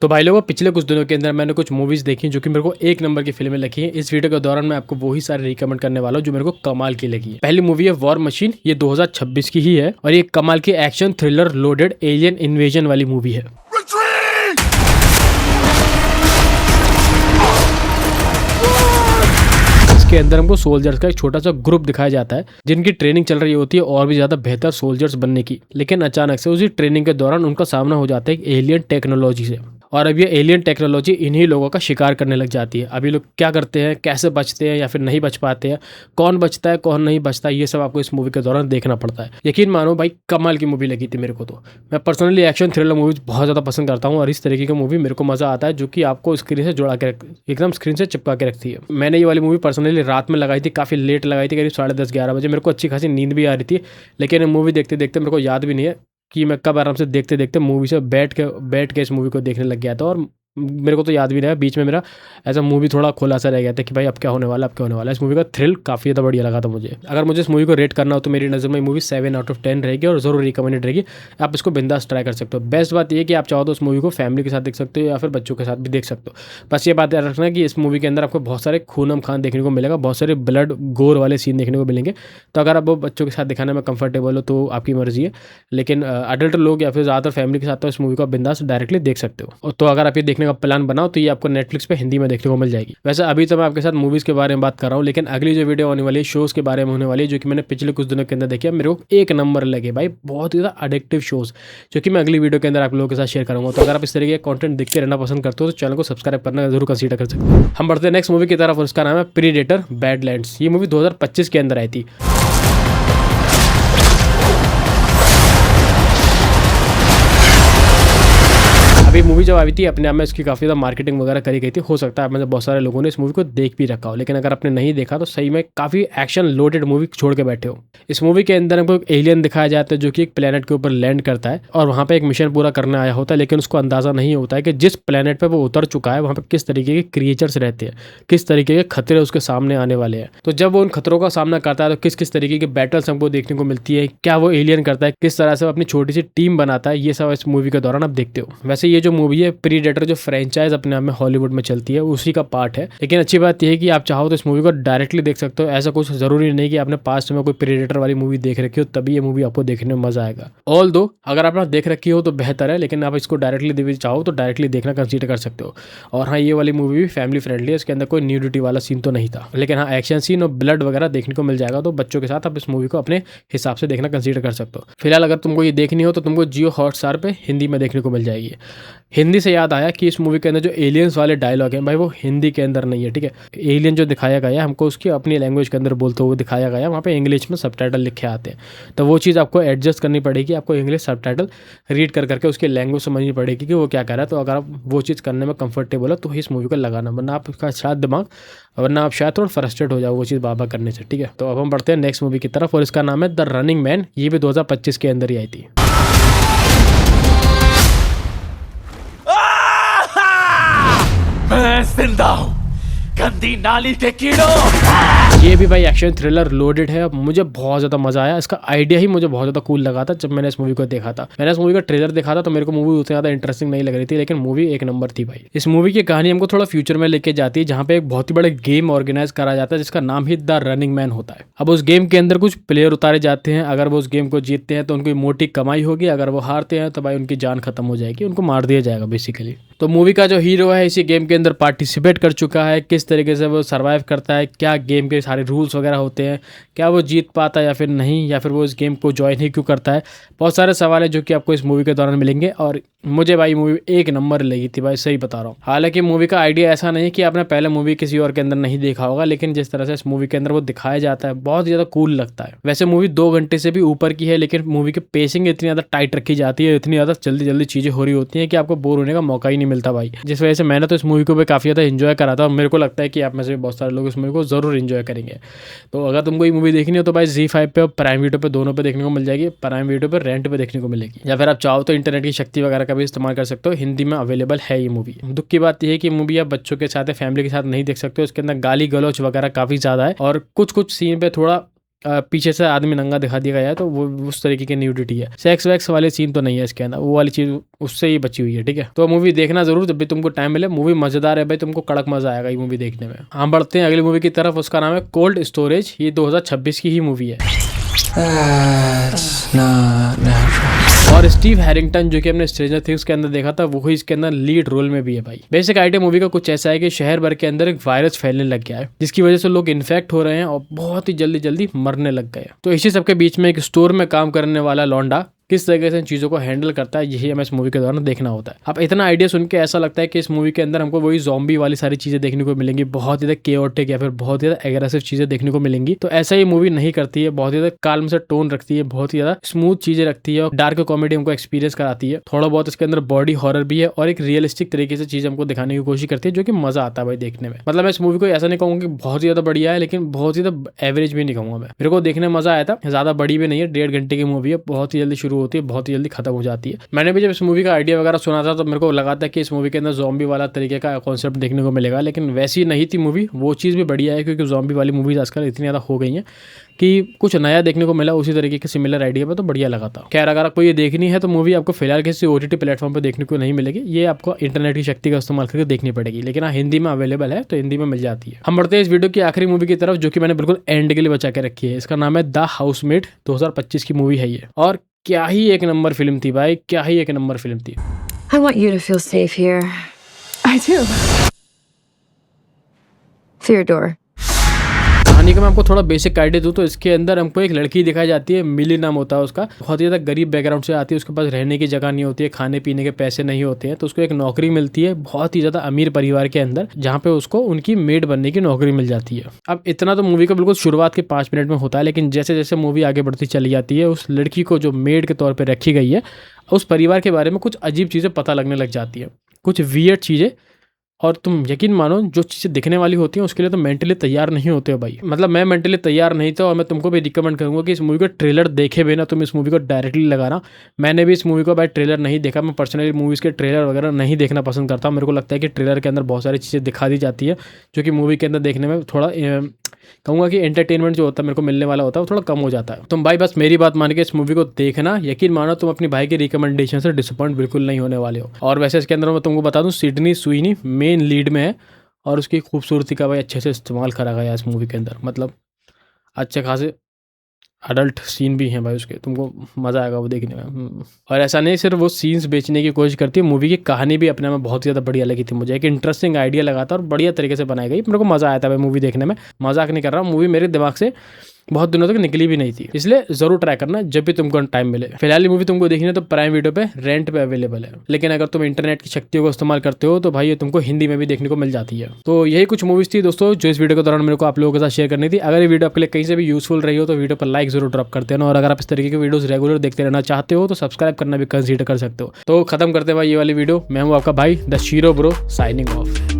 तो भाई लोगों, पिछले कुछ दिनों के अंदर मैंने कुछ मूवीज़ देखी जो कि मेरे को एक नंबर की फिल्में लगी हैं। इस वीडियो के दौरान मैं आपको वही सारे रिकमेंड करने वाला हूँ जो मेरे को कमाल की लगी है। पहली मूवी है वॉर मशीन, ये 2026 की ही है और ये कमाल की action thriller loaded alien invasion वाली मूवी है। इसके अंदर हमको सोल्जर्स का एक छोटा सा ग्रुप दिखाया जाता है जिनकी ट्रेनिंग चल रही होती है और भी ज्यादा बेहतर सोल्जर्स बनने की, लेकिन अचानक से उसी ट्रेनिंग के दौरान उनका सामना हो जाता है एक एलियन टेक्नोलॉजी से। और अब ये एलियन टेक्नोलॉजी इन्हीं लोगों का शिकार करने लग जाती है। अभी लोग क्या करते हैं, कैसे बचते हैं या फिर नहीं बच पाते हैं, कौन बचता है कौन नहीं बचता, ये सब आपको इस मूवी के दौरान देखना पड़ता है। यकीन मानो भाई, कमाल की मूवी लगी थी मेरे को। तो मैं पर्सनली एक्शन थ्रिलर मूवीज बहुत ज़्यादा पसंद करता हूँ और इस तरीके की मूवी मेरे को मज़ा आता है जो कि आपको स्क्रीन से जुड़ा के एकदम स्क्रीन से चिपका के रखती है। मैंने ये वाली मूवी पर्सनली रात में लगाई थी, काफ़ी लेट लगाई थी, करीब 10:30-11 बजे। मेरे को अच्छी खासी नींद भी आ रही थी, लेकिन मूवी देखते देखते मेरे को याद भी नहीं है कि मैं कब आराम से देखते देखते मूवी से बैठ के इस मूवी को देखने लग गया था। और मेरे को तो याद भी नहीं है, बीच में मेरा ऐसा मूवी थोड़ा खुला सा रह गया था कि भाई अब क्या होने वाला, अब क्या होने वाला है। इस मूवी का थ्रिल काफ़ी ज़्यादा बढ़िया लगा था मुझे। अगर मुझे इस मूवी को रेट करना हो तो मेरी नज़र में मूवी 7/10 रहेगी और ज़रूर रिकमेंडेड रहेगी। आप इसको बिंदास ट्राई कर सकते हो। बेस्ट बात यह कि आप चाहो तो इस मूवी को फैमिली के साथ देख सकते हो या फिर बच्चों के साथ भी देख सकते हो। बस ये बात याद रखना कि इस मूवी के अंदर आपको बहुत सारे खूनम खान देखने को मिलेगा, बहुत सारे ब्लड गोर वाले सीन देखने को मिलेंगे। तो अगर आप वो बच्चों के साथ दिखाने में कंफर्टेबल हो तो आपकी मर्जी है, लेकिन अडल्ट लोग या फिर ज़्यादातर फैमिली के साथ तो इस मूवी को बिंदास डायरेक्टली देख सकते हो। तो अगर आप ये देखने का प्लान बनाओ तो ये आपको नेटफ्लिक्स पे हिंदी में देखने को मिल जाएगी। वैसे अभी तो मैं आपके साथ मूवीज़ के बारे में बात कर रहा हूँ, लेकिन अगली जो वीडियो होने वाली है शोज़ के बारे में होने वाली है, जो कि मैंने पिछले कुछ दिनों के अंदर देखी है। मेरे को एक नंबर लगे भाई, बहुत ही ज़्यादा एडिक्टिव शोज़, जो कि मैं अगली वीडियो के अंदर आप लोगों के साथ शेयर करूँगा। तो अगर आप इस तरीके का कंटेंट देखते रहना पसंद करते हो तो चैनल को सब्सक्राइब करना जरूर कंसीडर कर सकते हो। हम बढ़ते हैं नेक्स्ट मूवी की तरफ और उसका नाम है प्रीडेटर बैडलैंड्स। ये मूवी 2025 के अंदर आई थी। अभी मूवी जब आई थी अपने आप में इसकी काफ़ी ज़्यादा मार्केटिंग वगैरह करी गई थी। हो सकता है बहुत सारे लोगों ने इस मूवी को देख भी रखा हो, लेकिन अगर आपने नहीं देखा तो सही में काफ़ी एक्शन लोडेड मूवी छोड़ के बैठे हो। इस मूवी के अंदर हमको एक एलियन दिखाया जाता है जो कि एक प्लेनेट के ऊपर लैंड करता है और वहाँ पे एक मिशन पूरा करने आया होता है, लेकिन उसको अंदाज़ा नहीं होता है कि जिस प्लेनेट पर वो उतर चुका है वहाँ पर किस तरीके के क्रिएचर्स रहते हैं, किस तरीके के खतरे उसके सामने आने वाले हैं। तो जब वो उन खतरों का सामना करता है तो किस किस तरीके की बैटल्स हमको देखने को मिलती है, क्या वो एलियन करता है, किस तरह से वो अपनी छोटी सी टीम बनाता है, ये सब इस मूवी के दौरान आप देखते हो। वैसे ये जो मूवी है प्रीडेटर, जो फ्रेंचाइज अपने आप में हॉलीवुड में चलती है, उसी का पार्ट है। लेकिन अच्छी बात यह है कि आप चाहो तो इस मूवी को डायरेक्टली देख सकते हो। ऐसा कुछ जरूरी नहीं कि आपने पास्ट में कोई प्रीडेटर वाली मूवी देख रखी हो तभी ये मूवी आपको देखने में मजा आएगा। ऑल दो अगर आपने देख रखी हो तो बेहतर है, लेकिन आप इसको डायरेक्टली चाहो तो डायरेक्टली देखना कंसीडर कर सकते हो। और हाँ, ये वाली मूवी भी फैमिली फ्रेंडली है, इसके अंदर कोई न्यूडिटी वाला सीन तो नहीं था, लेकिन हाँ एक्शन सीन और ब्लड वगैरह देखने को मिल जाएगा। तो बच्चों के साथ आप इस मूवी को अपने हिसाब से देखना कंसीडर कर सकते हो। फिलहाल अगर तुमको ये देखनी हो तो तुमको जियो हॉटस्टार पे हिंदी में देखने को मिल जाएगी। हिंदी से याद आया कि इस मूवी के अंदर जो एलियंस वाले डायलॉग हैं भाई, वो हिंदी के अंदर नहीं है, ठीक है। एलियन जो दिखाया गया है हमको उसकी अपनी लैंग्वेज के अंदर बोलते हुए दिखाया गया है, वहाँ पे इंग्लिश में सबटाइटल लिखे आते हैं। तो वो चीज़ आपको एडजस्ट करनी पड़ेगी, आपको इंग्लिश सबटाइटल रीड कर करके उसकी लैंग्वेज समझनी पड़ेगी कि वो क्या कह रहा है। तो अगर आप वो चीज़ करने में कंफर्टेबल हो तो इस मूवी को लगाना, वरना आपका शायद दिमाग, वरना आप शायद थोड़ा फ्रस्ट्रेट हो जाओ वो चीज़ बाबा करने से, ठीक है। तो अब हम बढ़ते हैं नेक्स्ट मूवी की तरफ और इसका नाम है द रनिंग मैन। ये भी 2025 के अंदर ही आई थी। मैं जिंदा हूं, गंदी नाली के कीड़ों। ये भी भाई एक्शन थ्रिलर लोडेड है। मुझे बहुत ज़्यादा मजा आया, इसका आइडिया ही मुझे बहुत ज़्यादा कूल लगा था जब मैंने इस मूवी को देखा था। मैंने इस मूवी का ट्रेलर देखा था तो मेरे को मूवी उतनी ज़्यादा इंटरेस्टिंग नहीं लग रही थी, लेकिन मूवी एक नंबर थी भाई। इस मूवी की कहानी हमको थोड़ा फ्यूचर में लेके जाती है, जहाँ पे एक बहुत ही बड़ा गेम ऑर्गेनाइज करा जाता है जिसका नाम ही द रनिंग मैन होता है। अब उस गेम के अंदर कुछ प्लेयर उतारे जाते हैं। अगर वो उस गेम को जीतते हैं तो उनकी मोटी कमाई होगी, अगर वो हारते हैं तो भाई उनकी जान खत्म हो जाएगी, उनको मार दिया जाएगा बेसिकली। तो मूवी का जो हीरो है इसी गेम के अंदर पार्टिसिपेट कर चुका है, किस तरीके से वो सर्वाइव करता है, क्या गेम के सारे रूल्स वगैरह होते हैं, क्या वो जीत पाता है या फिर नहीं, या फिर वो इस गेम को ज्वाइन ही क्यों करता है। बहुत सारे सवाल हैं जो कि आपको इस मूवी के दौरान मिलेंगे और मुझे भाई मूवी एक नंबर लगी थी भाई, सही बता रहा हूँ। हालांकि मूवी का आइडिया ऐसा नहीं कि आपने पहले मूवी किसी और के अंदर नहीं देखा होगा, लेकिन जिस तरह से इस मूवी के अंदर वो दिखाया जाता है बहुत ज़्यादा कूल लगता है। वैसे मूवी 2 घंटे से भी ऊपर की है, लेकिन मूवी की पेसिंग इतनी ज़्यादा टाइट रखी जाती है, इतनी ज़्यादा जल्दी जल्दी चीज़ें हो रही होती हैं कि आपको बोर होने का मौका ही नहीं मिलता भाई। जिस वजह से मैंने तो इस मूवी को भी काफ़ी ज़्यादा इन्जॉय करा था और मेरे को लगता है कि आप में से बहुत सारे लोग इस मूवी को ज़रूर इन्जॉय करेंगे। तो अगर तुमको ये मूवी देखनी हो तो भाई ZEE5 पे और प्राइम वीडियो पे, दोनों पे देखने को मिल जाएगी। प्राइम वीडियो पे रेंट पे देखने को मिलेगी, या फिर आप चाहो तो इंटरनेट की शक्ति वगैरह का भी इस्तेमाल कर सकते हो। हिंदी में अवेलेबल है ये मूवी। दुख की बात यह है कि मूवी आप बच्चों के साथ, फैमिली के साथ नहीं देख सकते हो। इसके अंदर गाली गलौच वगैरह काफ़ी ज़्यादा है और कुछ कुछ सीन पे थोड़ा पीछे से आदमी नंगा दिखा दिया गया है, तो वो उस तरीके की न्यूडिटी है। सेक्स वैक्स वाले सीन तो नहीं है इसके अंदर, वो वाली चीज उससे ही बची हुई है, ठीक है। तो मूवी देखना जरूर जब भी तुमको टाइम मिले, मूवी मजेदार है भाई, तुमको कड़क मजा आएगा ये मूवी देखने में। हम बढ़ते हैं अगली मूवी की तरफ, उसका नाम है कोल्ड स्टोरेज। ये 2026 की ही मूवी है और स्टीव हैरिंगटन जो कि हमने स्ट्रेंजर थिंग्स के अंदर देखा था, वो इसके अंदर लीड रोल में भी है भाई। बेसिक आइडिया मूवी का कुछ ऐसा है कि शहर भर के अंदर एक वायरस फैलने लग गया है, जिसकी वजह से लोग इन्फेक्ट हो रहे हैं और बहुत ही जल्दी जल्दी मरने लग गए। तो इसी सबके बीच में एक स्टोर में काम करने वाला लौंडा किस तरीके से इन चीज़ों को हैंडल करता है, यही हमें इस मूवी के दौरान देखना होता है। अब इतना आइडिया सुन के ऐसा लगता है कि इस मूवी के अंदर हमको वही ज़ॉम्बी वाली सारी चीज़ें देखने को मिलेंगी, बहुत ज़्यादा केओटिक या फिर बहुत ज़्यादा एग्रेसिव चीज़ें देखने को मिलेंगी। तो ऐसा ही मूवी नहीं करती है, बहुत ज़्यादा काल्म से टोन रखती है, बहुत ही ज़्यादा स्मूथ चीज़ें रखती है और डार्क कॉमेडी हमको एक्सपीरियंस कराती है। थोड़ा बहुत इसके अंदर बॉडी हॉरर भी है और एक रियलिस्टिक तरीके से चीज़ हमको दिखाने की कोशिश करती है, जो कि मज़ा आता है भाई देखने में। मतलब मैं इस मूवी को ऐसा नहीं कहूँगा कि बहुत ज़्यादा बढ़िया है, लेकिन बहुत ज़्यादा एवरेज भी नहीं कहूँगा मैं। मेरे को देखने में मज़ा आया था, ज़्यादा बड़ी भी नहीं है, 1.5 घंटे की मूवी है, बहुत ही जल्दी शुरू होती है, बहुत ही जल्दी खत्म हो जाती है। मैंने भी जब इस मूवी का आइडिया वगैरह सुना था तो मेरे को लगा था कि इस मूवी के अंदर ज़ॉम्बी वाला तरीके का कॉन्सेप्ट देखने को मिलेगा, लेकिन वैसी नहीं थी मूवी। वो चीज़ भी बढ़िया है, क्योंकि ज़ॉम्बी वाली मूवीज़ आजकल इतनी ज़्यादा हो गई हैं कि कुछ नया देखने को मिला उसी तरीके के सिमिलर आइडिया पे, तो बढ़िया लगा था। खैर, अगर आपको ये देखनी है तो मूवी आपको फिलहाल किसी OTT प्लेटफॉर्म पर देखने को नहीं मिलेगी, ये आपको इंटरनेट की शक्ति का इस्तेमाल करके देखनी पड़ेगी, लेकिन हाँ हिंदी में अवेलेबल है, तो हिंदी में मिल जाती है। हम बढ़ते हैं इस वीडियो की आखिरी मूवी की तरफ, जो कि मैंने बिल्कुल एंड के लिए बचा के रखी है। इसका नाम है द हाउसमेट, 2025 की मूवी है ये, और क्या ही एक नंबर फिल्म थी भाई, क्या ही एक नंबर फिल्म थी। I want you to feel safe here. I do. Theodore. कहानी का मैं आपको थोड़ा बेसिक आइडिया दूं तो इसके अंदर हमको एक लड़की दिखाई जाती है, मिली नाम होता है उसका। बहुत ही ज़्यादा गरीब बैकग्राउंड से आती है, उसके पास रहने की जगह नहीं होती है, खाने पीने के पैसे नहीं होते हैं, तो उसको एक नौकरी मिलती है बहुत ही ज़्यादा अमीर परिवार के अंदर, जहाँ पे उसको उनकी मेड बनने की नौकरी मिल जाती है। अब इतना तो मूवी का बिल्कुल शुरुआत के 5 मिनट में होता है, लेकिन जैसे जैसे मूवी आगे बढ़ती चली जाती है, उस लड़की को जो मेड के तौर पर रखी गई है, उस परिवार के बारे में कुछ अजीब चीज़ें पता लगने लग जाती है, कुछ वियर्ड चीज़ें। और तुम यकीन मानो, जो चीज़ें दिखने वाली होती हैं उसके लिए तो मेंटली तैयार नहीं होते हो भाई। मतलब मैं मेंटली तैयार नहीं था, और मैं तुमको भी रिकमेंड करूंगा कि इस मूवी का ट्रेलर देखे बिना तुम इस मूवी को डायरेक्टली लगाना। मैंने भी इस मूवी को भाई ट्रेलर नहीं देखा, मैं पर्सनली मूवीज़ के ट्रेलर वगैरह नहीं देखना पसंद करता हूँ। मेरे को लगता है कि ट्रेलर के अंदर बहुत सारी चीज़ें दिखा दी जाती है, जो कि मूवी के अंदर देखने में थोड़ा कहूँगा कि एंटरटेनमेंट जो होता है मेरे को मिलने वाला होता है वो थोड़ा कम हो जाता है। तुम भाई बस मेरी बात मान के इस मूवी को देखना, यकीन मानो तुम अपनी भाई की रिकमेंडेशन से डिसअपॉइंट बिल्कुल नहीं होने वाले हो। और वैसे इसके अंदर मैं तुमको बता दूं, सिडनी स्वीनी मेन लीड में है, और उसकी खूबसूरती का भाई अच्छे से इस्तेमाल करा गया है इस मूवी के अंदर। मतलब अच्छे खासे अडल्ट सीन भी हैं भाई उसके, तुमको मज़ा आएगा वो देखने में। और ऐसा नहीं सिर्फ वो सीन्स बेचने की कोशिश करती है, मूवी की कहानी भी अपने में बहुत ज़्यादा बढ़िया लगी थी मुझे। एक इंटरेस्टिंग आइडिया लगा था और बढ़िया तरीके से बनाई गई, मेरे को मज़ा आया था भाई मूवी देखने में। मजाक नहीं कर रहा हूँ, मूवी मेरे दिमाग से बहुत दिनों तक निकली भी नहीं थी, इसलिए जरूर ट्राई करना जब भी तुमको टाइम मिले। फिलहाल ये मूवी तुमको देखनी है तो प्राइम वीडियो पे रेंट पे अवेलेबल है, लेकिन अगर तुम इंटरनेट की शक्तियों को इस्तेमाल करते हो तो भाई ये तुमको हिंदी में भी देखने को मिल जाती है। तो यही कुछ मूवीज थी दोस्तों जो इस वीडियो के दौरान मेरे को आप लोगों के साथ शेयर करनी थी। अगर ये वीडियो आपके लिए कहीं से भी यूजफुल रही हो तो वीडियो पर लाइक जरूर ड्रॉप करते हैं, और अगर आप इस तरीके के वीडियोस रेगुलर देखते रहना चाहते हो तो सब्सक्राइब करना भी कंसीडर कर सकते हो। तो खत्म करते हैं भाई ये वाली वीडियो। मैं हूँ आपका भाई the shero bro, signing off.